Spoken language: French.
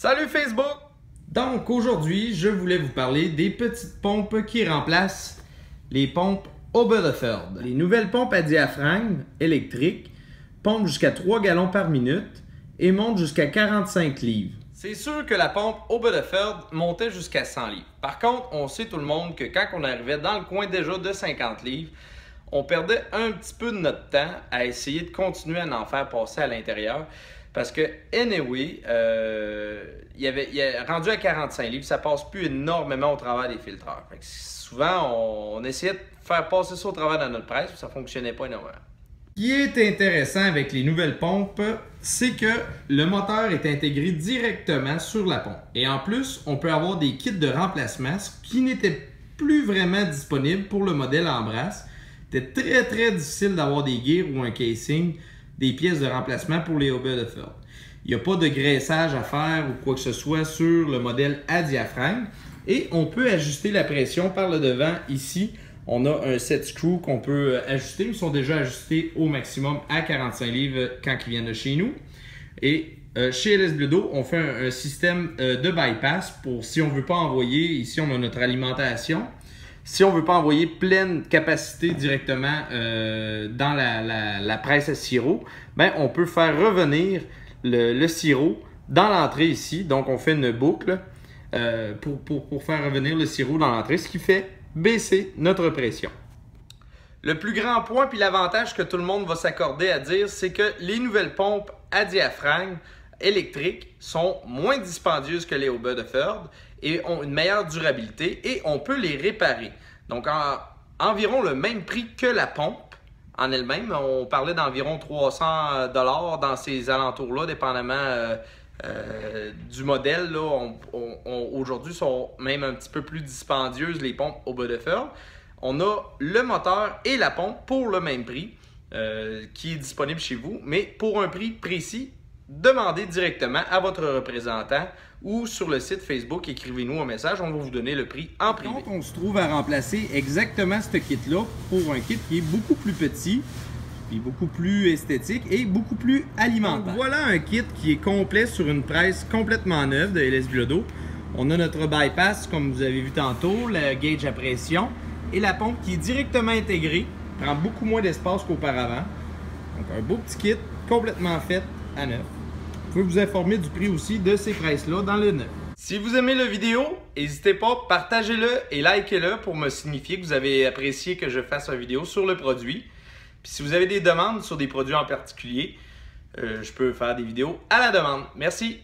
Salut Facebook! Donc aujourd'hui, je voulais vous parler des petites pompes qui remplacent les pompes Oberthefell. Les nouvelles pompes à diaphragme électrique pompent jusqu'à 3 gallons par minute et montent jusqu'à 45 livres. C'est sûr que la pompe Oberthefell montait jusqu'à 100 livres. Par contre, on sait tout le monde que quand on arrivait dans le coin déjà de 50 livres, on perdait un petit peu de notre temps à essayer de continuer à en faire passer à l'intérieur. Parce que, anyway, rendu à 45 livres, ça passe plus énormément au travers des filtreurs. Fait que souvent, on essayait de faire passer ça au travers de notre presse, puis ça ne fonctionnait pas énormément. Ce qui est intéressant avec les nouvelles pompes, c'est que le moteur est intégré directement sur la pompe. Et en plus, on peut avoir des kits de remplacement, ce qui n'était plus vraiment disponible pour le modèle en brasse. C'était très difficile d'avoir des gears ou un casing, des pièces de remplacement pour les Oberthefell. Il n'y a pas de graissage à faire ou quoi que ce soit sur le modèle à diaphragme. Et on peut ajuster la pression par le devant ici. On a un set screw qu'on peut ajuster. Ils sont déjà ajustés au maximum à 45 livres quand ils viennent de chez nous. Et chez LS Bledo, on fait un système de bypass pour si on ne veut pas envoyer, ici on a notre alimentation. Si on ne veut pas envoyer pleine capacité directement dans la presse à sirop, ben, on peut faire revenir le sirop dans l'entrée ici. Donc, on fait une boucle pour faire revenir le sirop dans l'entrée, ce qui fait baisser notre pression. Le plus grand point puis l'avantage que tout le monde va s'accorder à dire, c'est que les nouvelles pompes à diaphragme électriques sont moins dispendieuses que les Oberthefell et ont une meilleure durabilité et on peut les réparer. Donc, environ le même prix que la pompe en elle-même. On parlait d'environ 300 $ dans ces alentours-là, dépendamment du modèle. Aujourd'hui, sont même un petit peu plus dispendieuses les pompes Oberthefell. On a le moteur et la pompe pour le même prix qui est disponible chez vous, mais pour un prix précis. Demandez directement à votre représentant ou sur le site Facebook, écrivez-nous un message, on va vous donner le prix en privé. Donc, on se trouve à remplacer exactement ce kit-là pour un kit qui est beaucoup plus petit, puis beaucoup plus esthétique et beaucoup plus alimentaire. Donc, voilà un kit qui est complet sur une presse complètement neuve de LS Bledo. On a notre bypass, comme vous avez vu tantôt, le gauge à pression et la pompe qui est directement intégrée, prend beaucoup moins d'espace qu'auparavant. Donc, un beau petit kit complètement fait à neuf. Vous pouvez vous informer du prix aussi de ces presses-là dans le neuf. Si vous aimez la vidéo, n'hésitez pas, partagez-le et likez-le pour me signifier que vous avez apprécié que je fasse une vidéo sur le produit. Puis si vous avez des demandes sur des produits en particulier, je peux faire des vidéos à la demande. Merci!